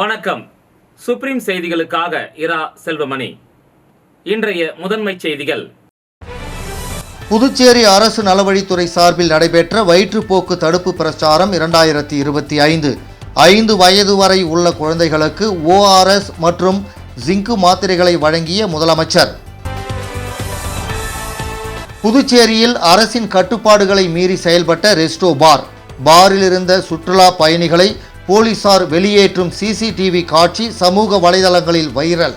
வணக்கம். சுப்ரீம் செய்திகளுக்காக இரா செல்வமணி. இன்றைய முதன்மை செய்திகள். புதுச்சேரி அரசு நலவழித்துறை சார்பில் நடைபெற்ற வயிற்றுப்போக்கு தடுப்பு பிரச்சாரம் 2025. 5 வயது வரை உள்ள குழந்தைகளுக்கு ORS மற்றும் ஜிங்கு மாத்திரைகளை வழங்கிய முதலமைச்சர். புதுச்சேரியில் அரசின் கட்டுப்பாடுகளை மீறி செயல்பட்ட ரெஸ்டோ பார். பாரில் இருந்த சுற்றுலா பயணிகளை போலீசார் வெளியேற்றும் CCTV காட்சி சமூக வலைதளங்களில் வைரல்.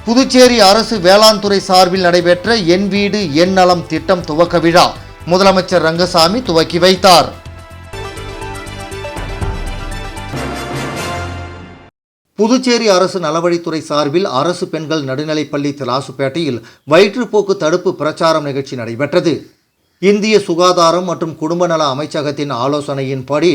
புதுச்சேரி அரசு வேளாண் துறை சார்பில் நடைபெற்ற என் வீடு என் நலம் திட்டம் துவக்க விழா முதலமைச்சர் ரங்கசாமி துவக்கி வைத்தார். புதுச்சேரி அரசு நலவழித்துறை சார்பில் அரசு பெண்கள் நடுநிலைப்பள்ளி திலாசுப்பேட்டையில் வயிற்றுப்போக்கு தடுப்பு பிரச்சாரம் நிகழ்ச்சி நடைபெற்றது. இந்திய சுகாதாரம் மற்றும் குடும்ப நல அமைச்சகத்தின் ஆலோசனையின்படி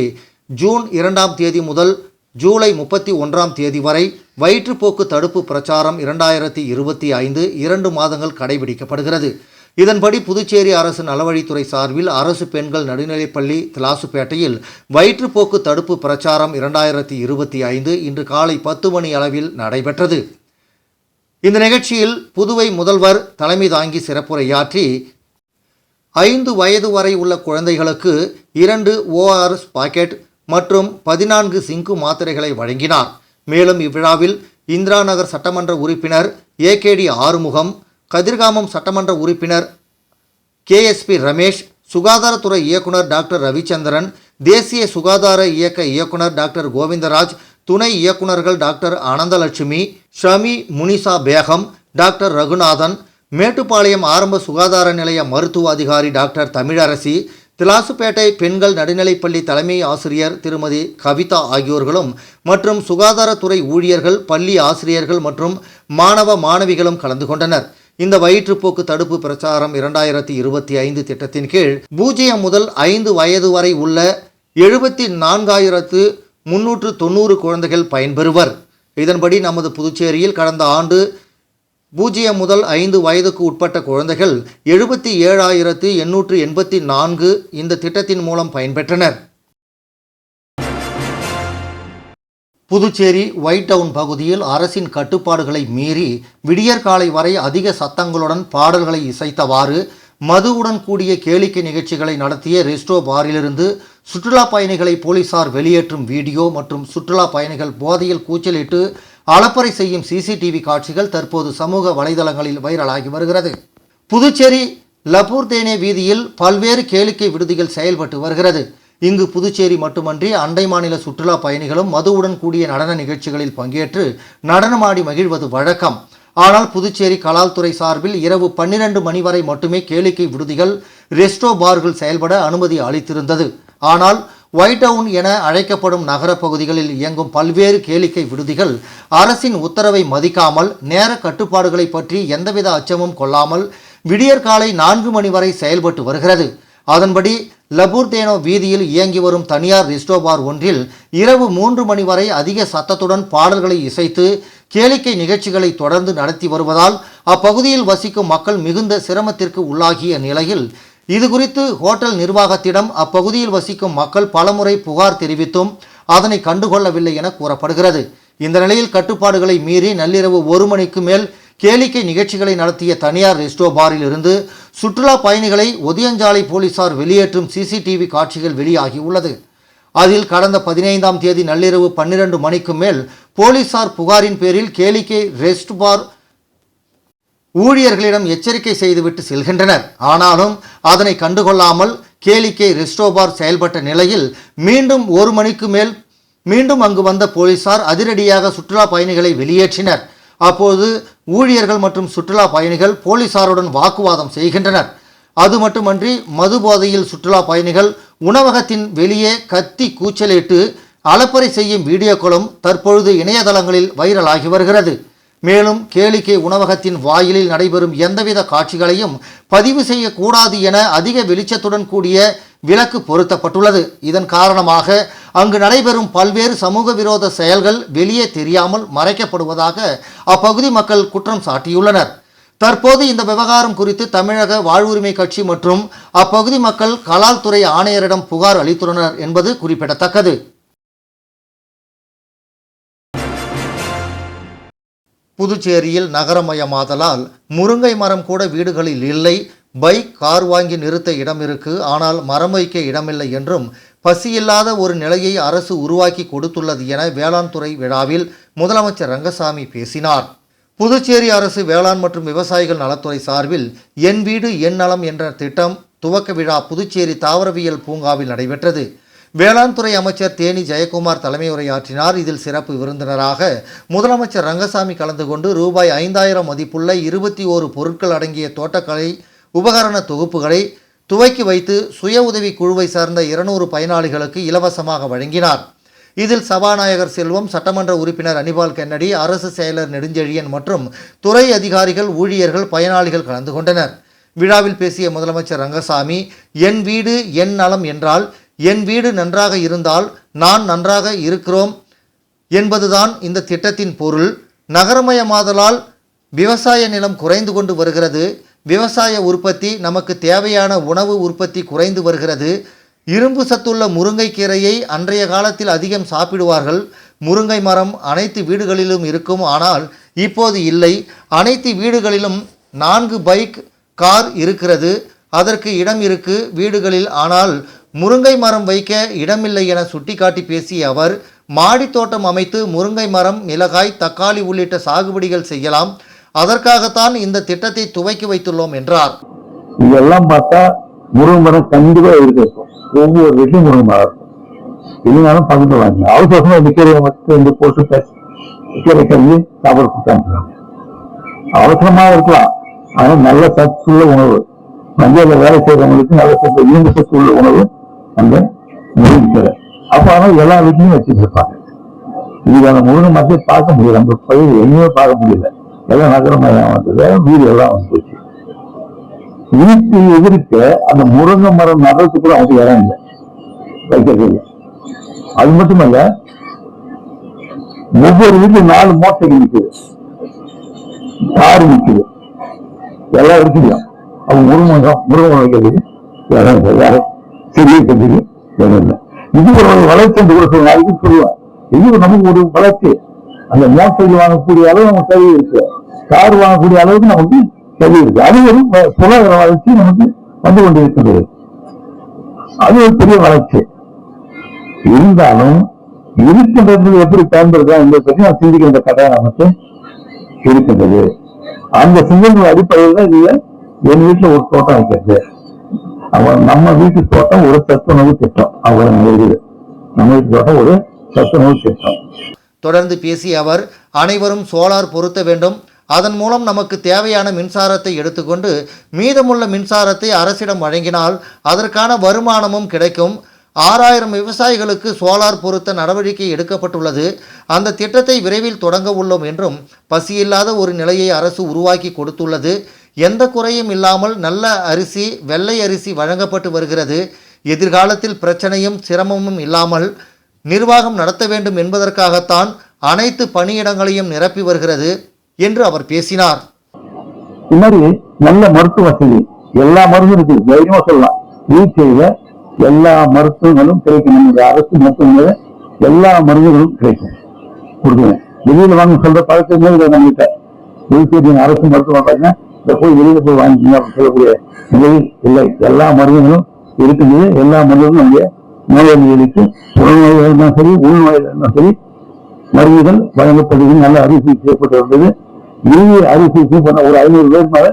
ஜூன் 2ஆம் தேதி முதல் ஜூலை 31ஆம் தேதி வரை வயிற்றுப்போக்கு தடுப்பு பிரச்சாரம் 2025 2 மாதங்கள் கடைபிடிக்கப்படுகிறது. இதன்படி புதுச்சேரி அரசு நலவழித்துறை சார்பில் அரசு பெண்கள் நடுநிலைப்பள்ளி திலாசுப்பேட்டையில் வயிற்றுப்போக்கு தடுப்பு பிரச்சாரம் 2025 இன்று காலை 10 மணி அளவில் நடைபெற்றது. இந்த நிகழ்ச்சியில் புதுவை முதல்வர் தலைமை தாங்கி சிறப்புரையாற்றி 5 வயது வரை உள்ள குழந்தைகளுக்கு 2 ORS பாக்கெட் மற்றும் 14 ஜிங்கு மாத்திரைகளை வழங்கினார். மேலும் இவ்விழாவில் இந்திரா நகர் சட்டமன்ற உறுப்பினர் AKD ஆறுமுகம், கதிர்காமம் சட்டமன்ற உறுப்பினர் KSP ரமேஷ், சுகாதாரத்துறை இயக்குனர் டாக்டர் ரவிச்சந்திரன், தேசிய சுகாதார இயக்க இயக்குனர் டாக்டர் கோவிந்தராஜ், துணை இயக்குனர்கள் டாக்டர் அனந்தலட்சுமி, ஷமி முனிசா பேகம், டாக்டர் ரகுநாதன், மேட்டுப்பாளையம் ஆரம்ப சுகாதார நிலைய மருத்துவ அதிகாரி டாக்டர் தமிழரசி, திலாசுப்பேட்டை பெண்கள் நடுநிலைப்பள்ளி தலைமை ஆசிரியர் திருமதி கவிதா ஆகியோர்களும் மற்றும் சுகாதாரத்துறை ஊழியர்கள், பள்ளி ஆசிரியர்கள் மற்றும் மாணவ மாணவிகளும் கலந்து கொண்டனர். இந்த வயிற்றுப்போக்கு தடுப்பு பிரச்சாரம் 2025 திட்டத்தின் கீழ் 0 முதல் 5 வயது வரை உள்ள 74,390 குழந்தைகள் பயன்பெறுவர். இதன்படி நமது புதுச்சேரியில் கடந்த ஆண்டு 0 முதல் 5 வயதுக்கு உட்பட்ட குழந்தைகள் 77,884 இந்த திட்டத்தின் மூலம் பயன்பெற்றனர். புதுச்சேரி ஒயிட் டவுன் பகுதியில் அரசின் கட்டுப்பாடுகளை மீறி விடியற்காலை வரை அதிக சத்தங்களுடன் பாடல்களை இசைத்தவாறு மதுவுடன் கூடிய கேளிக்கை நிகழ்ச்சிகளை நடத்திய ரெஸ்டோ பாரிலிருந்து சுற்றுலா பயணிகளை போலீசார் வெளியேற்றும் வீடியோ மற்றும் சுற்றுலா பயணிகள் போதையில் கூச்சலிட்டு அலப்பறை செய்யும் CCTV காட்சிகள் தற்போது சமூக வலைதளங்களில் வைரலாகி வருகிறது. புதுச்சேரி லபூர்தேனே வீதியில் பல்வேறு கேளிக்கை விடுதிகள் செயல்பட்டு வருகிறது. இங்கு புதுச்சேரி மட்டுமன்றி அண்டை மாநில சுற்றுலா பயணிகளும் மதுவுடன் கூடிய நடன நிகழ்ச்சிகளில் பங்கேற்று நடனமாடி மகிழ்வது வழக்கம். ஆனால் புதுச்சேரி கலால்துறை சார்பில் இரவு 12 மணி வரை மட்டுமே கேளிக்கை விடுதிகள், ரெஸ்டோ பார்கள் செயல்பட அனுமதி அளித்திருந்தது. ஆனால் ஒயிட் டவுன் என அழைக்கப்படும் நகர பகுதிகளில் இயங்கும் பல்வேறு கேளிக்கை விடுதிகள் அரசின் உத்தரவை மதிக்காமல் நேர கட்டுப்பாடுகளை பற்றி எந்தவித அச்சமும் கொள்ளாமல் விடியற்காலை 4 மணி வரை செயல்பட்டு வருகிறது. அதன்படி லபூர்தேனோ வீதியில் இயங்கி வரும் தனியார் ரெஸ்டோ பார் ஒன்றில் இரவு 3 மணி வரை அதிக சத்தத்துடன் பாடல்களை இசைத்து கேளிக்கை நிகழ்ச்சிகளை தொடர்ந்து நடத்தி வருவதால் அப்பகுதியில் வசிக்கும் மக்கள் மிகுந்த சிரமத்திற்கு உள்ளாகிய நிலையில் இது குறித்து ஹோட்டல் நிர்வாகத்திடம் அப்பகுதியில் வசிக்கும் மக்கள் பலமுறை புகார் தெரிவித்தும் அதனை கண்டுகொள்ளவில்லை என கூறப்படுகிறது. இந்த நிலையில் கட்டுப்பாடுகளை மீறி நள்ளிரவு 1 மணிக்கு மேல் கேளிக்கை நிகழ்ச்சிகளை நடத்திய தனியார் ரெஸ்டோ பாரில் இருந்து சுற்றுலா பயணிகளை ஒதியஞ்சாலை போலீசார் வெளியேற்றும் CCTV காட்சிகள் வெளியாகியுள்ளது. அதில் கடந்த 15ஆம் தேதி நள்ளிரவு 12 மணிக்கு மேல் போலீசார் புகாரின் பேரில் கேளிக்கை ரெஸ்ட் பார் ஊழியர்களிடம் எச்சரிக்கை செய்துவிட்டு செல்கின்றனர். ஆனாலும் அதனை கண்டுகொள்ளாமல் கேளிக்கை ரெஸ்டோ பார் செயல்பட்ட நிலையில் மீண்டும் 1 மணிக்கு மேல் மீண்டும் அங்கு வந்த போலீசார் அதிரடியாக சுற்றுலா பயணிகளை வெளியேற்றினர். அப்போது ஊழியர்கள் மற்றும் சுற்றுலா பயணிகள் போலீசாருடன் வாக்குவாதம் செய்கின்றனர். அது மட்டுமன்றி மது போதையில் சுற்றுலா பயணிகள் உணவகத்தின் வெளியே கத்தி கூச்சலிட்டு அலப்பறை செய்யும் வீடியோக்களும் தற்பொழுது இணையதளங்களில் வைரலாகி வருகிறது. மேலும் கேளிக்கை உணவகத்தின் வாயிலில் நடைபெறும் எந்தவித காட்சிகளையும் பதிவு செய்யக்கூடாது என அதிக வெளிச்சத்துடன் கூடிய விலக்கு பொருத்தப்பட்டுள்ளது. இதன் காரணமாக அங்கு நடைபெறும் பல்வேறு சமூக விரோத செயல்கள் வெளியே தெரியாமல் மறைக்கப்படுவதாக அப்பகுதி மக்கள் குற்றம் சாட்டியுள்ளனர். தற்போது இந்த விவகாரம் குறித்து தமிழக வாழ்வுரிமை கட்சி மற்றும் அப்பகுதி மக்கள் கலால் துறை ஆணையரிடம் புகார் அளித்துள்ளனர் என்பது குறிப்பிடத்தக்கது. புதுச்சேரியில் நகரமயமாதலால் முருங்கை மரம் கூட வீடுகளில் இல்லை. பைக், கார் வாங்கி நிறுத்த இடம் இருக்கு, ஆனால் மரம் வைக்க இடமில்லை என்றும் பசியில்லாத ஒரு நிலையை அரசு உருவாக்கி கொடுத்துள்ளது என வேளாண் துறை விழாவில் முதலமைச்சர் ரங்கசாமி பேசினார். புதுச்சேரி அரசு வேளாண் மற்றும் விவசாயிகள் நலத்துறை சார்பில் என் வீடு என் நலம் என்ற திட்டம் துவக்க விழா புதுச்சேரி தாவரவியல் பூங்காவில் நடைபெற்றது. வேளாண் துறை அமைச்சர் தேனி ஜெயக்குமார் தலைமை உரையாற்றினார். இதில் சிறப்பு விருந்தினராக முதலமைச்சர் ரங்கசாமி கலந்து கொண்டு ரூபாய் 5000 மதிப்புள்ள 21 பொருட்கள் அடங்கிய தோட்டக்கலை உபகரண தொகுப்புகளை துவக்கி வைத்து சுய உதவி குழுவை சார்ந்த 200 பயனாளிகளுக்கு இலவசமாக வழங்கினார். இதில் சபாநாயகர் செல்வம், சட்டமன்ற உறுப்பினர் அனிபால் கென்னடி, அரசு செயலர் நெடுஞ்செழியன் மற்றும் துறை அதிகாரிகள், ஊழியர்கள், பயனாளிகள் கலந்து கொண்டனர். விழாவில் பேசிய முதலமைச்சர் ரங்கசாமி, என் வீடு என் நலம் என்றால் என் வீடு நன்றாக இருந்தால் நான் நன்றாக இருக்கிறோம் என்பதுதான் இந்த திட்டத்தின் பொருள். நகரமயமாதலால் விவசாய நிலம் குறைந்து கொண்டு வருகிறது. விவசாய உற்பத்தி, நமக்கு தேவையான உணவு உற்பத்தி குறைந்து வருகிறது. இரும்பு சத்துள்ள முருங்கைக்கீரையை அன்றைய காலத்தில் அதிகம் சாப்பிடுவார்கள். முருங்கை மரம் அனைத்து வீடுகளிலும் இருக்கும், ஆனால் இப்போது இல்லை. அனைத்து வீடுகளிலும் 4 பைக், கார் இருக்கிறது. அதற்கு இடம் இருக்கு வீடுகளில், ஆனால் முருங்கை மரம் வைக்க இடமில்லை என சுட்டிக்காட்டி பேசிய அவர், மாடி தோட்டம் அமைத்து முருங்கை மரம், மிளகாய், தக்காளி உள்ளிட்ட சாகுபடிகள் செய்யலாம். அதற்காகத்தான் இந்த திட்டத்தை துவக்கி வைத்துள்ளோம் என்றார். இதெல்லாம் பார்த்தா முருங்கை மரம் கண்டிப்பா இருக்கு. ஒவ்வொரு வீட்லையும் முருங்கை மரம் இருந்தாலும் பக்கத்துல வாங்க. அவசரமா இந்த கீரையை மட்டும் போட்டு கீரை கல்வி சாப்பிட கொடுத்தாங்க. அவசரமா இருக்கலாம், ஆனா நல்ல சத்துள்ள உணவு, மஞ்சள் வேலை செய்யறவங்களுக்கு நல்ல சத்து, இரும்பு சத்து உள்ள உணவு அந்த முருங்கை. அப்ப ஆனால் எல்லா வீட்லையும் வச்சுட்டு இருப்பாங்க. இதுக்கான முருங்கை மரத்தை பார்க்க முடியல, நம்ம பயிர் எங்கேயுமே பார்க்க முடியல. எல்லாம் நகரமயம் வந்தது, வீடு எல்லாம் வந்து போச்சு. வீட்டு எதிர்க்க அந்த முருங்கை மரம் நடுறதுக்கு கூட அவங்க இடம் இல்லை, வைக்கிறது. அது மட்டுமல்ல, ஒவ்வொரு வீட்டுல 4 மோட்டைகள் நிற்குது, காரு நிற்குது, எல்லாம் இருக்குதுயா. அவங்க முருங்கை வைக்கிறதுக்கு இடம் இல்லை, யாரும் செடியை கட்டிக்கு இடம் இல்லை. இது ஒரு வளர்ச்சி என்று கூட சொல்லுவாங்க. சொல்லுவேன், இது நமக்கு ஒரு வளர்ச்சி. அந்த மோட்டைகள் வாங்கக்கூடிய அளவு நமக்கு தேவை இருக்கு, கார் வாங்கக்கூடிய அளவுக்கு நமக்கு தேவை இருக்கு. அது ஒரு பொருளாதார வளர்ச்சி நமக்கு வந்து கொண்டிருக்கிறது. அது ஒரு பெரிய வளர்ச்சி. இருந்தாலும் இருக்கின்றது எப்படி பயன்படுத்தலாம் என்பதை பற்றி நான் சிந்திக்கின்ற கட்டாயம் நமக்கு இருக்கின்றது. அந்த சிந்தனை அடிப்படையில் தான் இதுல என் வீட்டுல ஒரு தோட்டம் வைக்கிறது. நம்ம வீட்டு தோட்டம் ஒரு சத்துணவு திட்டம். அவங்க நம்ம வீட்டு தோட்டம் ஒரு சத்துணவு திட்டம். தொடர்ந்து பேசிய அவர், அனைவரும் சோலார் பொருத்த வேண்டும். அதன் மூலம் நமக்கு தேவையான மின்சாரத்தை எடுத்துக்கொண்டு மீதமுள்ள மின்சாரத்தை அரசிடம் வழங்கினால் அதற்கான வருமானமும் கிடைக்கும். 6000 விவசாயிகளுக்கு சோலார் பொருத்த நடவடிக்கை எடுக்கப்பட்டுள்ளது. அந்த திட்டத்தை விரைவில் தொடங்க உள்ளோம் என்றும், பசியில்லாத ஒரு நிலையை அரசு உருவாக்கி கொடுத்துள்ளது. எந்த குறையும் இல்லாமல் நல்ல அரிசி, வெள்ளை அரிசி வழங்கப்பட்டு வருகிறது. எதிர்காலத்தில் பிரச்சனையும் சிரமமும் இல்லாமல் நிர்வாகம் நடத்த வேண்டும் என்பதற்காகத்தான் அனைத்து பணியிடங்களையும் நிரப்பி வருகிறது என்று அவர் பேசினார். இது மாதிரி நல்ல மருத்துவ வசதி, எல்லா மருந்தும் இருக்கு, தைரியமா சொல்லலாம். வீட்டில எல்லா மருத்துவங்களும் கிடைக்கும். நம்முடைய அரசு மருத்துவங்கள எல்லா மருந்துகளும் கிடைக்கும், கொடுக்குறேன். வெளியில வாங்க சொல்ற பழக்கமே இல்லை நம்மகிட்ட. புதுச்சேரியின் அரசு மருத்துவம் பார்த்தீங்கன்னா இதை போய் வெளியில போய் வாங்கிக்கீங்க அப்படின்னு சொல்லக்கூடிய நிலையில் இல்லை. எல்லா மருந்துகளும் இருக்குது. எல்லா மருந்துகளும் நம்முடைய நோயாளிகளுக்கு, உடல்நோயாக இருந்தாலும் சரி, உள்நோயாக இருந்தாலும் சரி, மருந்துகள் வழங்கப்படுகிறது. நல்ல அரிசி செய்யப்பட்டு வந்தது. இறுதி அரிசி பண்ண ஒரு 500 பேர் மேல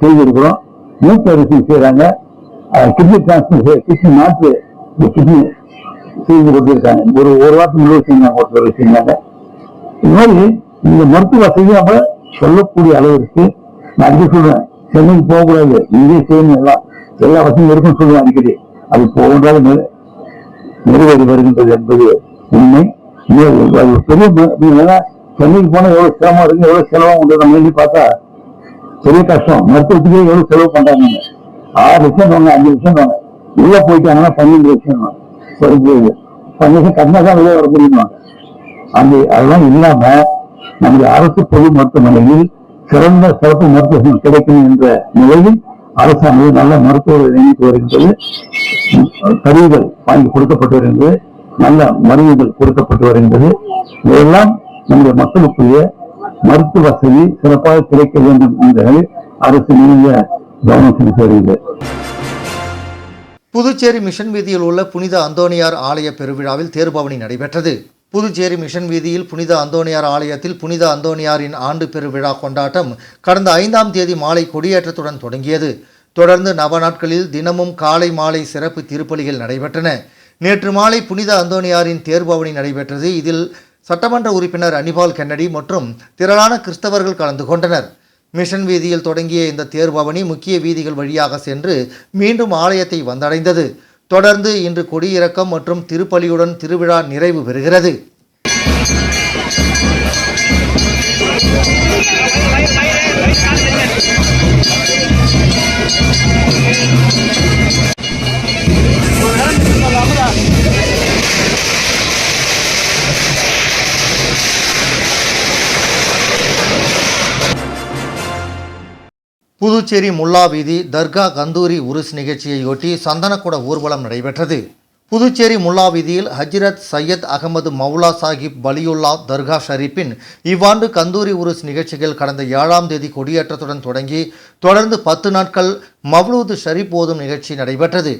செய்திருக்கிறோம். மூத்த அரிசி செய்யறாங்க. கிட்னி டிரான்ஸ்பிளண்ட், கிட்னி மாற்று கிட்னி செய்து கொண்டிருக்காங்க. ஒரு வாரத்துக்கு முன்னாடி செஞ்சாங்க, ஒருத்தர் செஞ்சாங்க. இது மாதிரி இந்த மருத்துவ வசதி நம்ம சொல்லக்கூடிய அளவிற்கு நான் அடிக்க சொல்றேன். சென்னைக்கு போகக்கூடாது, இங்கே செய்யணும், எல்லா வசதியும் இருக்குன்னு சொல்லுவேன் அடிக்கடி. அது போகின்றால் நிறைவேறி வருகின்றது என்பது உண்மை. பெரிய சென்னைக்கு போனா எவ்வளவு சிரமம் இருக்கு, எவ்வளவு செலவாக உண்டு. நம்ம எழுதி பார்த்தா பெரிய கஷ்டம். மருத்துவத்துக்கே எவ்வளவு செலவு பண்றாங்க. 6 லட்சம் வாங்க, 5 லட்சம் வாங்க. உள்ள போயிட்டாங்கன்னா 12 லட்சம் 12 லட்சம் கட்டினாதான் வெளியே வர முடியுமா? அதெல்லாம் இல்லாம நம்முடைய அரசு பொது மருத்துவமனையில் சிறந்த சிறப்பு மருத்துவம் கிடைக்கும் என்ற நிலையில் அரசாங்கம் நல்ல மருத்துவரை நியமித்து வருகின்றது. கருவிகள் வாங்கி கொடுக்கப்பட்டு வருகின்றது, நல்ல மருந்துகள் கொடுக்கப்பட்டு வருகின்றது. இதெல்லாம் நம்முடைய மக்களுக்குரிய மருத்துவ வசதி சிறப்பாக கிடைக்க வேண்டும் என்பதில் அரசு மிகுந்த கவனம் செலுத்தி வருகிறது. புதுச்சேரி மிஷன் வீதியில் உள்ள புனித அந்தோணியார் ஆலய பெருவிழாவில் தேர்பவனி நடைபெற்றது. புதுச்சேரி மிஷன் வீதியில் புனித அந்தோணியார் ஆலயத்தில் புனித அந்தோணியாரின் ஆண்டு பெருவிழா கொண்டாட்டம் கடந்த 5ஆம் தேதி மாலை கொடியேற்றத்துடன் தொடங்கியது. தொடர்ந்து நாட்களில் தினமும் காலை மாலை சிறப்பு திருப்பலிகள் நடைபெற்றன. நேற்று மாலை புனித அந்தோணியாரின் தேர்பவனி நடைபெற்றது. இதில் சட்டமன்ற உறுப்பினர் அனிபால் கென்னடி மற்றும் திரளான கிறிஸ்தவர்கள் கலந்து கொண்டனர். மிஷன் வீதியில் தொடங்கிய இந்த தேர்பவனி முக்கிய வீதிகள் வழியாக சென்று மீண்டும் ஆலயத்தை வந்தடைந்தது. தொடர்ந்து இன்று கொடியிறக்கம் மற்றும் திருப்பலியுடன் திருவிழா நிறைவு பெறுகிறது. புதுச்சேரி முல்லா வீதி தர்கா கந்தூரி உருஸ் நிகழ்ச்சியையொட்டி சந்தனக்குட ஊர்வலம் நடைபெற்றது. புதுச்சேரி முல்லா வீதியில் ஹஜ்ரத் சையத் அகமது மௌலா சாஹிப் பலியுல்லா தர்கா ஷரீப்பின் இவ்வாண்டு கந்தூரி உருஸ் நிகழ்ச்சிகள் கடந்த 7ஆம் தேதி கொடியேற்றத்துடன் தொடங்கி தொடர்ந்து 10 நாட்கள் மவ்லூது ஷரீப் ஓதும் நிகழ்ச்சி நடைபெற்றது.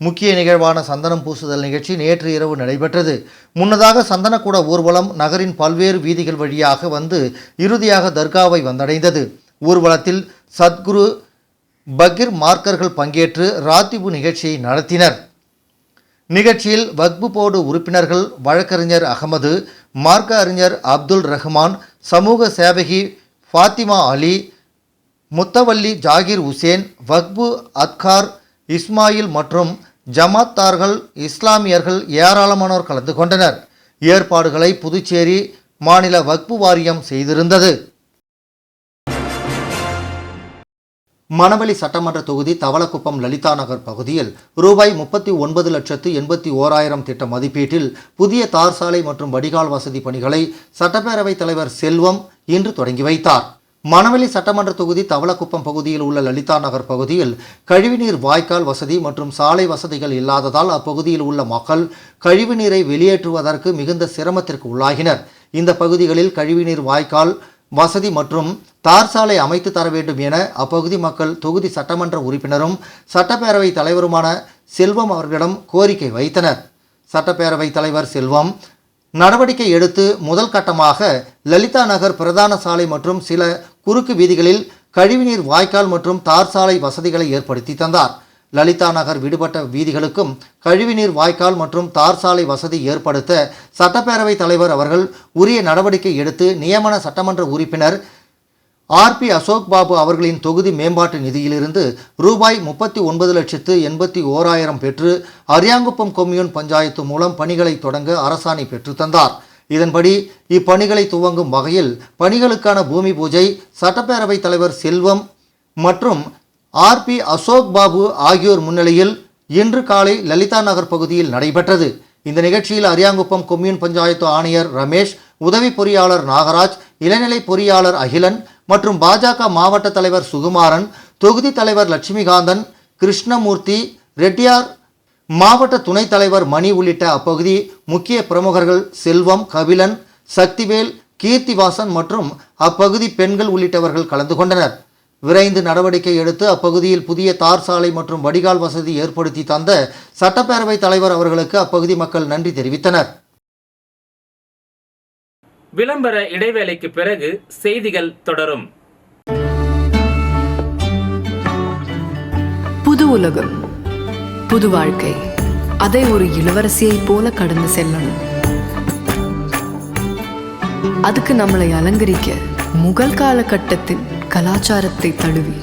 முக்கிய நிகழ்வான சந்தனம் பூசுதல் நிகழ்ச்சி நேற்று இரவு நடைபெற்றது. முன்னதாக சந்தனக்கூட ஊர்வலம் நகரின் பல்வேறு வீதிகள் வழியாக வந்து இறுதியாக தர்காவை வந்தடைந்தது. ஊர்வலத்தில் சத்குரு பகீர் மார்க்கர்கள் பங்கேற்று ராத்திபு நிகழ்ச்சியை நடத்தினர். நிகழ்ச்சியில் வக்பு போர்டு உறுப்பினர்கள் வழக்கறிஞர் அகமது, மார்க்க அறிஞர் அப்துல் ரஹ்மான், சமூக சேவகி ஃபாத்திமா அலி, முத்தவல்லி ஜாகிர் உசேன், வக்பு அத்கார் இஸ்மாயில் மற்றும் ஜமாத்தார்கள் இஸ்லாமியர்கள் ஏராளமானோர் கலந்து கொண்டனர். ஏற்பாடுகளை புதுச்சேரி மாநில வக்பு வாரியம் செய்திருந்தது. மணவெளி சட்டமன்ற தொகுதி தவளக்குப்பம் லலிதா நகர் பகுதியில் ரூபாய் 39,81,000 திட்ட மதிப்பீட்டில் புதிய தார் சாலை மற்றும் வடிகால் வசதி பணிகளை சட்டப்பேரவைத் தலைவர் செல்வம் இன்று தொடங்கி வைத்தார். மணவெளி சட்டமன்ற தொகுதி தவளக்குப்பம் பகுதியில் உள்ள லலிதா நகர் பகுதியில் கழிவுநீர் வாய்க்கால் வசதி மற்றும் சாலை வசதிகள் இல்லாததால் அப்பகுதியில் உள்ள மக்கள் கழிவுநீரை வெளியேற்றுவதற்கு மிகுந்த சிரமத்திற்கு உள்ளாகினர். இந்த பகுதிகளில் கழிவுநீர் வாய்க்கால் வசதி மற்றும் தார் சாலை அமைத்து தர வேண்டும் என அப்பகுதி மக்கள் தொகுதி சட்டமன்ற உறுப்பினரும் சட்டப்பேரவை தலைவருமான செல்வம் அவர்களிடம் கோரிக்கை வைத்தனர். சட்டப்பேரவை தலைவர் செல்வம் நடவடிக்கை எடுத்து முதல் கட்டமாக லலிதா நகர் பிரதான சாலை மற்றும் சில குறுக்கு வீதிகளில் கழிவுநீர் வாய்க்கால் மற்றும் தார் சாலை வசதிகளை ஏற்படுத்தி தந்தார். லலிதா நகர் விடுபட்ட வீதிகளுக்கும் கழிவுநீர் வாய்க்கால் மற்றும் தார் சாலை வசதி ஏற்படுத்த சட்டப்பேரவை தலைவர் அவர்கள் உரிய நடவடிக்கை எடுத்து நியமன சட்டமன்ற உறுப்பினர் RP அசோக் பாபு அவர்களின் தொகுதி மேம்பாட்டு நிதியிலிருந்து ரூபாய் 39,81,000 பெற்று அரியாங்குப்பம் கொம்யூன் பஞ்சாயத்து மூலம் பணிகளை தொடங்க அரசாணை பெற்று தந்தார். இதன்படி இப்பணிகளை துவங்கும் வகையில் பணிகளுக்கான பூமி பூஜை சட்டப்பேரவை தலைவர் செல்வம் மற்றும் RP அசோக் பாபு ஆகியோர் முன்னிலையில் இன்று காலை லலிதா நகர் பகுதியில் நடைபெற்றது. இந்த நிகழ்ச்சியில் அரியாங்குப்பம் கொம்யூன் பஞ்சாயத்து ஆணையர் ரமேஷ், உதவி பொறியாளர் நாகராஜ், இளநிலை பொறியாளர் அகிலன் மற்றும் பாஜக மாவட்ட தலைவர் சுகுமாரன், தொகுதி தலைவர் லட்சுமிகாந்தன், கிருஷ்ணமூர்த்தி, ரெட்டியார் மாவட்ட துணைத் தலைவர் மணி உள்ளிட்ட அப்பகுதி முக்கிய பிரமுகர்கள் செல்வம், கபிலன், சக்திவேல், கீர்த்திவாசன் மற்றும் அப்பகுதி பெண்கள் உள்ளிட்டவர்கள் கலந்து கொண்டனர். விரைந்து நடவடிக்கை எடுத்து அப்பகுதியில் புதிய தார் சாலை மற்றும் வடிகால் வசதி ஏற்படுத்தி தந்த சட்டப்பேரவை தலைவர் அவர்களுக்கு அப்பகுதி மக்கள் நன்றி தெரிவித்தனர். விளம்பர இடைவேளைக்கு பிறகு செய்திகள் தொடரும். புது உலகம், புது வாழ்க்கை, அதை ஒரு இளவரசியை போல கடந்து செல்லணும். அதுக்கு நம்மளை அலங்கரிக்க முகல் காலகட்டத்தின் கலாச்சாரத்தை தழுவி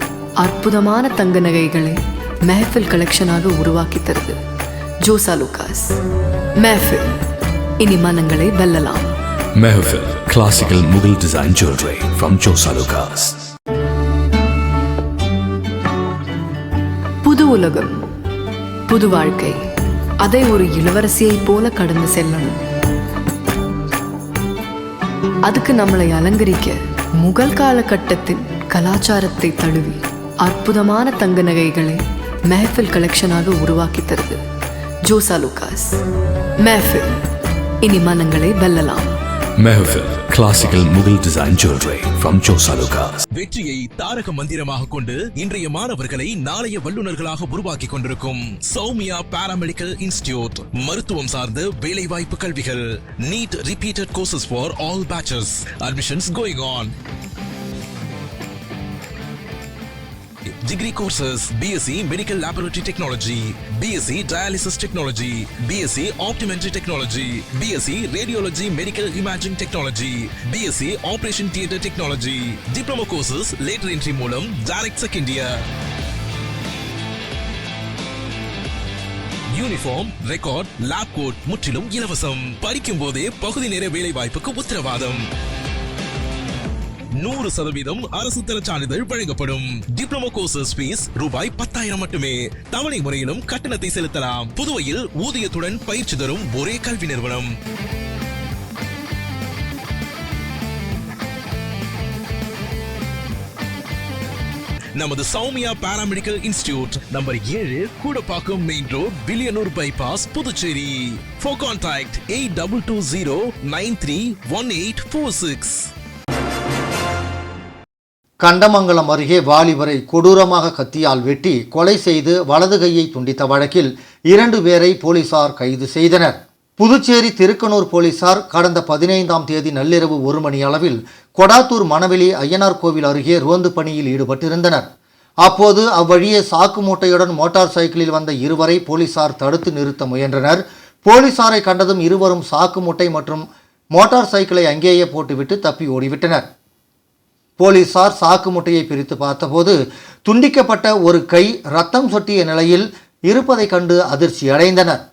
அற்புதமான தங்க நகைகளை மெஹஃபில் கலெக்ஷனாக உருவாக்கி தருது ஜோசா லூகாஸ். மெஹஃபில், இனி மனங்களை வெல்லலாம். Mehfil, classical Mughal design jewelry from Josa Lucas. புது உலகம், புது வாழ்க்கை, அதை ஒரு இளவரசியை போல கடந்து செல்லணும். அதுக்கு நம்மளை அலங்கரிக்க முகல் காலகட்டத்தின் கலாச்சாரத்தை தழுவி அற்புதமான தங்க நகைகளை மெஹஃபில் கலெக்ஷனாக உருவாக்கி தருது ஜோசா லூகாஸ். மெஹஃபில், இனி மனங்களை வெல்லலாம். Mehfil Classical Mughal Design Jewelry from Josalukas. வெற்றியை தாரக மந்திரமாக கொண்டு இன்றைய மாணவர்களை நாளைய வல்லுநர்களாக உருவாக்கி கொண்டிருக்கும் சௌமியா பாராமெடிக்கல் இன்ஸ்டிடியூட். மருத்துவம் சார்ந்த வேலைவாய்ப்பு கல்விகள். NEET repeated courses for all batches. Admissions going on. Degree courses BSc Medical Laboratory Technology, BSc Dialysis Technology, BSc Optometry Technology, BSc Radiology Medical Imaging Technology, BSc Operation Theatre Technology. Diploma courses later entry மூலம் direct second year. Uniform, record, lab coat முற்றிலும் இலவசம். படிக்கும் போதே பகுதி நேர வேலை வாய்ப்புக்கு உத்தரவாதம். 100% அரசு தர சான்றிதழ் வழங்கப்படும். டிப்ளமோ கோர்சஸ் ஃபீஸ் ரூபாய் 10,000 மட்டுமே. தவணை முறையிலும் கட்டணத்தை செலுத்தலாம். புதுவையில் ஊதியத்துடன் பயிற்சி தரும் ஒரே கல்வி நிறுவனம். நமது Soumya paramedical institute number 7 Koodapakkam main road, Villianur bypass, Puducherry. For contact 8220931846. Kandamangalam அருகே வாலிபரை கொடூரமாக கத்தியால் வெட்டி கொலை செய்து வலது கையை துண்டித்த வழக்கில் 2 பேரை போலீசார் கைது செய்தனர். புதுச்சேரி திருக்கனூர் போலீசார் கடந்த 15ஆம் தேதி நள்ளிரவு 1 மணி அளவில் கொடாத்தூர் மணவெளி ஐயனார் கோவில் அருகே ரோந்து பணியில் ஈடுபட்டிருந்தனர். அப்போது அவ்வழியே சாக்கு மூட்டையுடன் மோட்டார் சைக்கிளில் வந்த இருவரை போலீசார் தடுத்து நிறுத்த முயன்றனர். போலீசாரை கண்டதும் இருவரும் சாக்கு மூட்டை மற்றும் மோட்டார் சைக்கிளை அங்கேயே போட்டுவிட்டு தப்பி ஓடிவிட்டனர். போலீசார் சாக்கு மூட்டையை பிரித்து பார்த்தபோது துண்டிக்கப்பட்ட ஒரு கை ரத்தம் சொட்டிய நிலையில் இருப்பதை கண்டு அதிர்ச்சி அடைந்தனர்.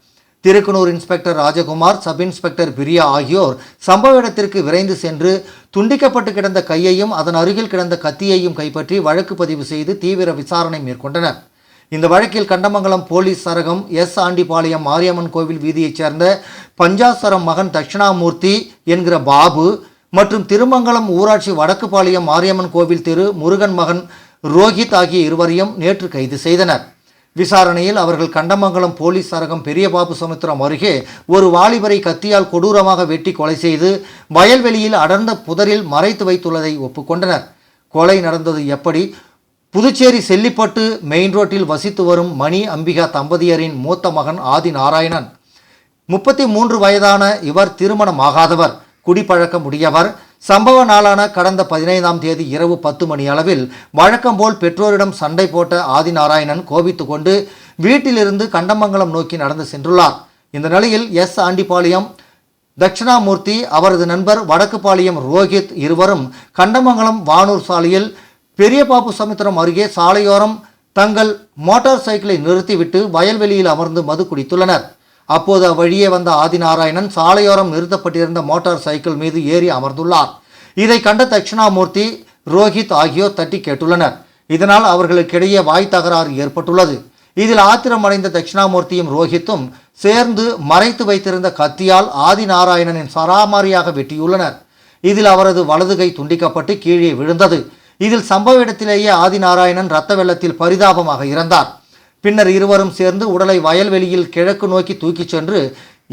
திருக்கனூர் இன்ஸ்பெக்டர் ராஜகுமார், சப் இன்ஸ்பெக்டர் பிரியா ஆகியோர் சம்பவ இடத்திற்கு விரைந்து சென்று துண்டிக்கப்பட்டு கிடந்த கையையும் அதன் அருகில் கிடந்த கத்தியையும் கைப்பற்றி வழக்கு பதிவு செய்து தீவிர விசாரணை மேற்கொண்டனர். இந்த வழக்கில் கண்டமங்கலம் போலீஸ் சரகம் எஸ் ஆண்டிபாளையம் மாரியம்மன் கோவில் வீதியைச் சேர்ந்த பஞ்சாசரம் மகன் தட்சிணாமூர்த்தி என்கிற பாபு மற்றும் திருமங்கலம் ஊராட்சி வடக்குப்பாளையம் மாரியம்மன் கோவில் திரு முருகன் மகன் ரோஹித் ஆகிய இருவரையும் நேற்று கைது செய்தனர். விசாரணையில் அவர்கள் கண்டமங்கலம் போலீஸ் சரகம் பெரியபாபு சமுத்திரம் அருகே ஒரு வாலிபரை கத்தியால் கொடூரமாக வெட்டி கொலை செய்து வயல்வெளியில் அடர்ந்த புதரில் மறைத்து வைத்துள்ளதை ஒப்புக்கொண்டனர். கொலை நடந்தது எப்படி? புதுச்சேரி செல்லிப்பட்டு மெயின் ரோட்டில் வசித்து வரும் மணி அம்பிகா தம்பதியரின் மூத்த மகன் ஆதி நாராயணன். 33 வயதான இவர் திருமணமாகாதவர், குடிப்பழக்கம் உடையவர். சம்பவ நாளான கடந்த 15ஆம் தேதி இரவு 10 மணி அளவில் வழக்கம்போல் பெற்றோரிடம் சண்டை போட்ட ஆதிநாராயணன் கோபித்து கொண்டு வீட்டிலிருந்து கண்டமங்கலம் நோக்கி நடந்து சென்றுள்ளார். இந்த நிலையில் எஸ் ஆண்டிபாளையம் தட்சிணாமூர்த்தி, அவரது நண்பர் வடக்குப்பாளையம் ரோஹித் இருவரும் கண்டமங்கலம் வானூர் சாலையில் பெரியபாபு சமுத்திரம் அருகே சாலையோரம் தங்கள் மோட்டார் சைக்கிளை நிறுத்திவிட்டு வயல்வெளியில் அமர்ந்து மது குடித்துள்ளனர். அப்போது அவ்வழியே வந்த ஆதிநாராயணன் சாலையோரம் நிறுத்தப்பட்டிருந்த மோட்டார் சைக்கிள் மீது ஏறி அமர்ந்துள்ளார். இதை கண்ட தட்சிணாமூர்த்தி, ரோஹித் ஆகியோர் தட்டி கேட்டுள்ளனர். இதனால் அவர்களுக்கிடையே வாய் தகராறு ஏற்பட்டுள்ளது. இதில் ஆத்திரமடைந்த தட்சிணாமூர்த்தியும் ரோஹித்தும் சேர்ந்து மறைத்து வைத்திருந்த கத்தியால் ஆதிநாராயணனின் சராமாரியாக வெட்டியுள்ளனர். இதில் அவரது வலது கை துண்டிக்கப்பட்டு கீழே விழுந்தது. இதில் சம்பவ இடத்திலேயே ஆதிநாராயணன் இரத்த வெள்ளத்தில் பரிதாபமாக இறந்தார். பின்னர் இருவரும் சேர்ந்து உடலை வயல்வெளியில் கிழக்கு நோக்கி தூக்கிச் சென்று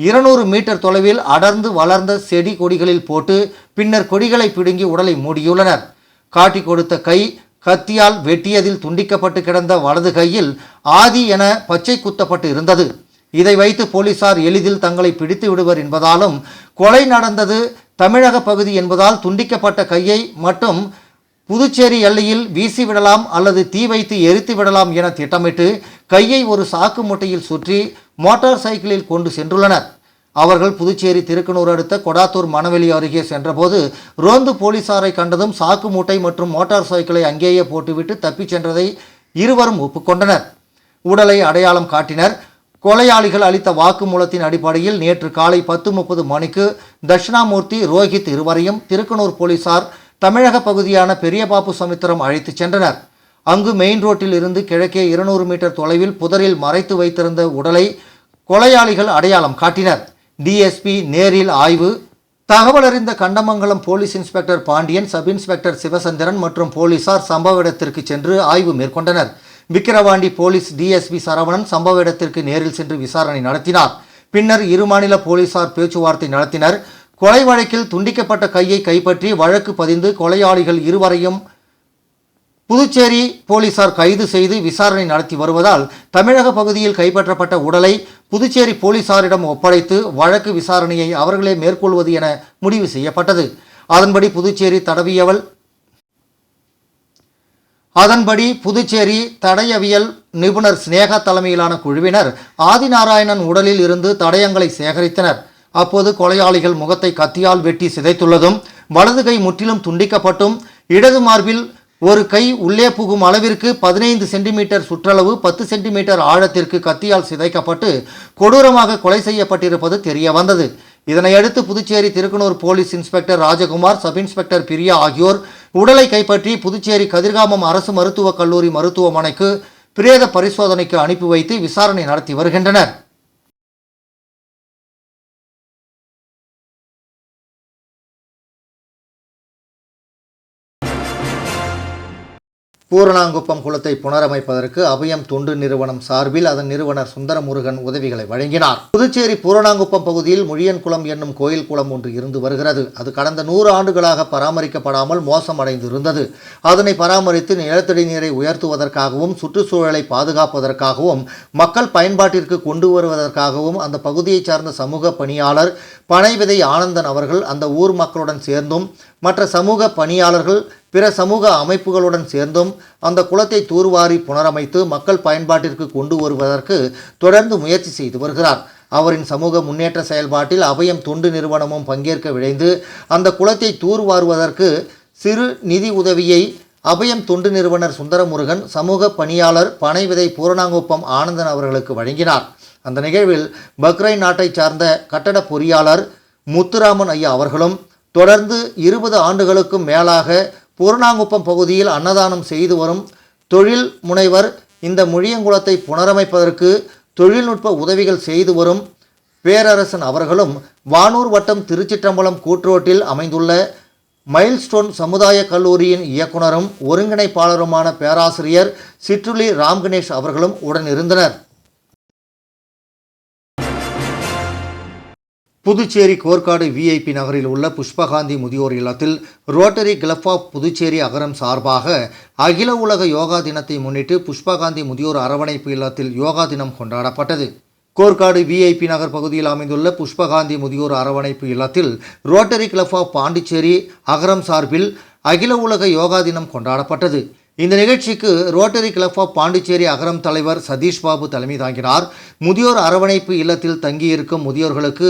200 மீட்டர் தொலைவில் அடர்ந்து வளர்ந்த செடி கொடிகளில் போட்டு பின்னர் கொடிகளை பிடுங்கி உடலை மூடியுள்ளனர். காட்டி கொடுத்த கை கத்தியால் வெட்டியதில் துண்டிக்கப்பட்டு கிடந்த வலது கையில் ஆதி என பச்சை குத்தப்பட்டு இருந்தது. இதை வைத்து போலீசார் எளிதில் தங்களை பிடித்து விடுவர் என்பதாலும் கொலை நடந்தது தமிழக பகுதி என்பதால் துண்டிக்கப்பட்ட கையை மட்டும் புதுச்சேரி எல்லையில் வீசிவிடலாம் அல்லது தீ வைத்து எரித்து விடலாம் என திட்டமிட்டு கையை ஒரு சாக்கு மூட்டையில் சுற்றி மோட்டார் சைக்கிளில் கொண்டு சென்றுள்ளனர். அவர்கள் புதுச்சேரி திருக்கனூர் அடுத்த கொடாத்தூர் மணவெளி அருகே சென்றபோது ரோந்து போலீசாரை கண்டதும் சாக்கு மூட்டை மற்றும் மோட்டார் சைக்கிளை அங்கேயே போட்டுவிட்டு தப்பிச் சென்றதை இருவரும் ஒப்புக்கொண்டனர். உடலை அடையாளம் காட்டினர். கொலையாளிகள் அளித்த வாக்குமூலத்தின் அடிப்படையில் நேற்று காலை 10:30 மணிக்கு தட்சிணாமூர்த்தி, ரோஹித் இருவரையும் திருக்கனூர் போலீசார் தமிழக பகுதியான பெரியபாபு சமுத்திரம் அழைத்து சென்றனர். அங்கு மெயின் ரோட்டில் இருந்து கிழக்கே 200 மீட்டர் தொலைவில் புதரில் மறைத்து வைத்திருந்த உடலை கொலையாளிகள் அடையாளம் காட்டினர். டிஎஸ்பி நேரில் ஆய்வு. தகவல் அறிந்த Kandamangalam police inspector Pandian, sub inspector Sivachandran மற்றும் போலீசார் சம்பவ இடத்திற்கு சென்று ஆய்வு மேற்கொண்டனர். விக்கிரவாண்டி போலீஸ் டிஎஸ்பி சரவணன் சம்பவ இடத்திற்கு நேரில் சென்று விசாரணை நடத்தினார். பின்னர் இரு மாநில போலீசார் பேச்சுவார்த்தை நடத்தினர். கொலை வழக்கில் துண்டிக்கப்பட்ட கையை கைப்பற்றி வழக்கு பதிந்து கொலையாளிகள் இருவரையும் புதுச்சேரி போலீசார் கைது செய்து விசாரணை நடத்தி வருவதால் தமிழக பகுதியில் கைப்பற்றப்பட்ட உடலை புதுச்சேரி போலீசாரிடம் ஒப்படைத்து வழக்கு விசாரணையை அவர்களே மேற்கொள்வது என முடிவு செய்யப்பட்டது. அதன்படி புதுச்சேரி தடயவியல் நிபுணர் ஸ்னேகா தலைமையிலான குழுவினர் ஆதிநாராயணன் உடலில் இருந்து தடயங்களை சேகரித்தனர். அப்போது கொலையாளிகள் முகத்தை கத்தியால் வெட்டி சிதைத்துள்ளதும், வலது கை முற்றிலும் துண்டிக்கப்பட்டும், இடது மார்பில் ஒரு கை உள்ளே புகும் அளவிற்கு 15 சென்டிமீட்டர் சுற்றளவு 10 சென்டிமீட்டர் ஆழத்திற்கு கத்தியால் சிதைக்கப்பட்டு கொடூரமாக கொலை செய்யப்பட்டிருப்பது தெரிய வந்தது. இதனையடுத்து புதுச்சேரி திருக்கனூர் போலீஸ் இன்ஸ்பெக்டர் ராஜகுமார், சப் இன்ஸ்பெக்டர் பிரியா ஆகியோர் உடலை கைப்பற்றி புதுச்சேரி கதிர்காமம் அரசு மருத்துவக் கல்லூரி மருத்துவமனைக்கு பிரேத பரிசோதனைக்கு அனுப்பி வைத்து விசாரணை நடத்தி வருகின்றனர். பூரணாங்குப்பம் குளத்தை புனரமைப்பதற்கு அபயம் தொண்டு நிறுவனம் சார்பில் அதன் நிறுவனர் சுந்தரமுருகன் உதவிகளை வழங்கினார். புதுச்சேரி பூரணாங்குப்பம் பகுதியில் முழியன் குளம் என்னும் கோயில் குளம் ஒன்று இருந்து வருகிறது. அது கடந்த 100 ஆண்டுகளாக பராமரிக்கப்படாமல் மோசமடைந்து இருந்தது. அதனை பராமரித்து நிலத்தடி நீரை உயர்த்துவதற்காகவும் சுற்றுச்சூழலை பாதுகாப்பதற்காகவும் மக்கள் பயன்பாட்டிற்கு கொண்டு வருவதற்காகவும் அந்த பகுதியைச் சார்ந்த சமூக பணியாளர் பனைவிதை ஆனந்தன் அவர்கள் அந்த ஊர் மக்களுடன் சேர்ந்தும் மற்ற சமூக பணியாளர்கள் பிற சமூக அமைப்புகளுடன் சேர்ந்தும் அந்த குளத்தை தூர்வாரி புனரமைத்து மக்கள் பயன்பாட்டிற்கு கொண்டு வருவதற்கு தொடர்ந்து முயற்சி செய்து வருகிறார். அவரின் சமூக முன்னேற்ற செயல்பாட்டில் அபயம் தொண்டு நிறுவனமும் பங்கேற்க விழைந்து அந்த குளத்தை தூர்வாருவதற்கு சிறு நிதி உதவியை அபயம் தொண்டு நிறுவனர் சுந்தரமுருகன் சமூக பணியாளர் பனைவிதை பூரணாங்குப்பம் ஆனந்தன் அவர்களுக்கு வழங்கினார். அந்த நிகழ்வில் பக்ரைன் நாட்டை சார்ந்த கட்டட பொறியாளர் முத்துராமன் ஐயா அவர்களும் தொடர்ந்து 20 ஆண்டுகளுக்கும் மேலாக பூரணாங்குப்பம் பகுதியில் அன்னதானம் செய்து வரும் தொழில் முனைவர், இந்த முழியங்குளத்தை புனரமைப்பதற்கு தொழில்நுட்ப உதவிகள் செய்து வரும் பேரரசன் அவர்களும், வானூர் வட்டம் திருச்சிற்றம்பலம் கூட்ரோட்டில் அமைந்துள்ள மைல்ஸ்டோன் சமுதாய கல்லூரியின் இயக்குனரும் ஒருங்கிணைப்பாளருமான பேராசிரியர் சிற்றுளி ராம்கணேஷ் அவர்களும் உடன் இருந்தனர். புதுச்சேரி கோர்க்காடு விஐபி நகரில் உள்ள புஷ்பகாந்தி முதியோர் இல்லத்தில் ரோட்டரி கிளப் ஆஃப் புதுச்சேரி அகரம் சார்பாக அகில உலக யோகா தினத்தை முன்னிட்டு புஷ்பகாந்தி முதியோர் அரவணைப்பு இல்லத்தில் யோகா தினம் கொண்டாடப்பட்டது. கோர்க்காடு விஐபி நகர் பகுதியில் அமைந்துள்ள புஷ்பகாந்தி முதியோர் அரவணைப்பு இல்லத்தில் ரோட்டரி கிளப் ஆஃப் பாண்டிச்சேரி அகரம் சார்பில் அகில உலக யோகா தினம் கொண்டாடப்பட்டது. இந்த நிகழ்ச்சிக்கு ரோட்டரி கிளப் ஆஃப் பாண்டிச்சேரி அகரம் தலைவர் சதீஷ் பாபு தலைமை தாங்கினார். முதியோர் அரவணைப்பு இல்லத்தில் தங்கியிருக்கும் முதியோர்களுக்கு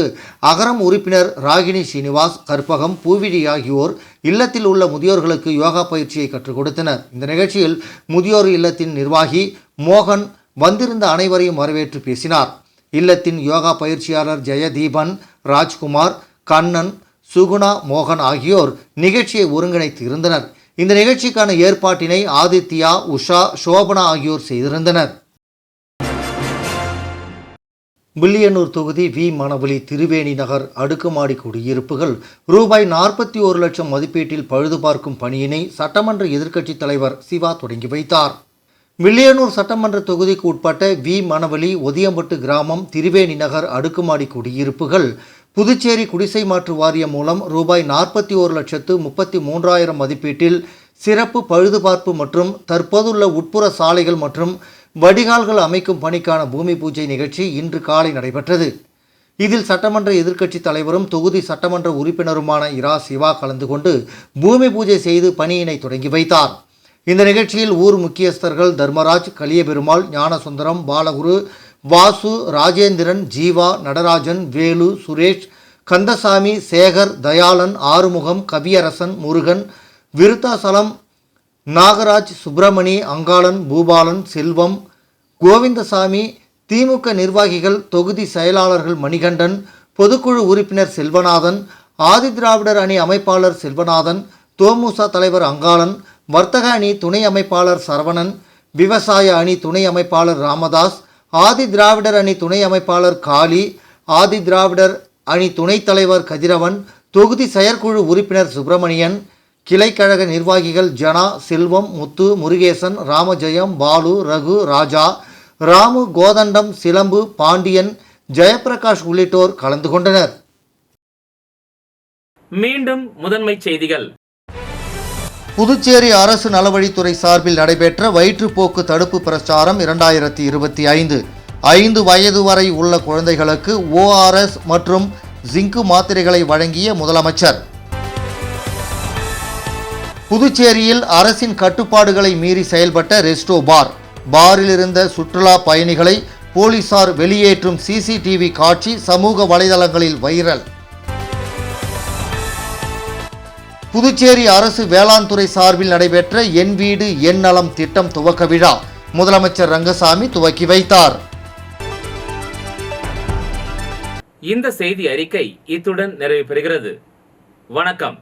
அகரம் உறுப்பினர் ராகினி ஸ்ரீனிவாஸ், கற்பகம், பூவிழி ஆகியோர் இல்லத்தில் உள்ள முதியோர்களுக்கு யோகா பயிற்சியை கற்றுக் கொடுத்தனர். இந்த நிகழ்ச்சியில் முதியோர் இல்லத்தின் நிர்வாகி மோகன் வந்திருந்த அனைவரையும் வரவேற்று பேசினார். இல்லத்தின் யோகா பயிற்சியாளர் ஜெயதீபன், ராஜ்குமார், கண்ணன், சுகுணா, மோகன் ஆகியோர் நிகழ்ச்சியை ஒருங்கிணைத்து இருந்தனர். இந்த நிகழ்ச்சிக்கான ஏற்பாட்டினை ஆதித்யா, உஷா, சோபனா ஆகியோர் செய்திருந்தனர். வில்லியனூர் தொகுதி வி மணவெளி திருவேணி நகர் அடுக்குமாடி குடியிருப்புகள் ரூபாய் 41 லட்சம் மதிப்பீட்டில் பழுது பார்க்கும் பணியினை சட்டமன்ற எதிர்க்கட்சித் தலைவர் சிவா தொடங்கி வைத்தார். வில்லியனூர் சட்டமன்ற தொகுதிக்கு உட்பட்ட வி மணவெளி ஒதியம்பட்டு கிராமம் திருவேணி நகர் அடுக்குமாடி குடியிருப்புகள் புதுச்சேரி குடிசை மாற்று வாரியம் மூலம் ரூபாய் 41,33,000 மதிப்பீட்டில் சிறப்பு பழுதுபார்ப்பு மற்றும் தற்போதுள்ள உட்புற சாலைகள் மற்றும் வடிகால்கள் அமைக்கும் பணிக்கான பூமி பூஜை நிகழ்ச்சி இன்று காலை நடைபெற்றது. இதில் சட்டமன்ற எதிர்க்கட்சித் தலைவரும் தொகுதி சட்டமன்ற உறுப்பினருமான இரா சிவா கலந்து கொண்டு பூமி பூஜை செய்து பணியினை தொடங்கி வைத்தார். இந்த நிகழ்ச்சியில் ஊர் முக்கியஸ்தர்கள் தர்மராஜ், கலியபெருமாள், ஞானசுந்தரம், பாலகுரு, வாசு, ராஜேந்திரன், ஜீவா, நடராஜன், வேலு, சுரேஷ், கந்தசாமி, சேகர், தயாளன், ஆறுமுகம், கவியரசன், முருகன், விருத்தாசலம், நாகராஜ், சுப்பிரமணி, அங்காளன், பூபாலன், செல்வம், கோவிந்தசாமி, திமுக நிர்வாகிகள், தொகுதி செயலாளர்கள் மணிகண்டன், பொதுக்குழு உறுப்பினர் செல்வநாதன், ஆதிதிராவிடர் அணி அமைப்பாளர் செல்வநாதன், தோமுசா தலைவர் அங்காளன், வர்த்தக அணி துணை அமைப்பாளர் சரவணன், விவசாய அணி துணை அமைப்பாளர் ராமதாஸ், ஆதி திராவிடர் அணி துணை அமைப்பாளர் காளி, ஆதி திராவிடர் அணி துணைத் தலைவர் கதிரவன், தொகுதி செயற்குழு உறுப்பினர் சுப்பிரமணியன், கிளைக்கழக நிர்வாகிகள் ஜனா, செல்வம், முத்து, முருகேசன், ராமஜெயம், பாலு, ரகு, ராஜா, ராமு, கோதண்டம், சிலம்பு, பாண்டியன், ஜெயப்பிரகாஷ் உள்ளிட்டோர் கலந்து கொண்டனர். மீண்டும் முதன்மை செய்திகள். புதுச்சேரி அரசு நலவழித்துறை சார்பில் நடைபெற்ற வயிற்றுப்போக்கு தடுப்பு பிரச்சாரம் 2025. 5 வயது வரை உள்ள குழந்தைகளுக்கு ORS மற்றும் ஜிங்கு மாத்திரைகளை வழங்கிய முதலமைச்சர். புதுச்சேரியில் அரசின் கட்டுப்பாடுகளை மீறி செயல்பட்ட ரெஸ்டோ பார். பாரில் இருந்த சுற்றுலா பயணிகளை போலீசார் வெளியேற்றும் CCTV காட்சி சமூக வலைதளங்களில் வைரல். புதுச்சேரி அரசு வேளாண் துறை சார்பில் நடைபெற்ற என் வீடு என் நலம் திட்டம் துவக்க விழா முதலமைச்சர் ரங்கசாமி துவக்கி வைத்தார். இந்த செய்தி அறிக்கை இத்துடன் நிறைவு பெறுகிறது. வணக்கம்.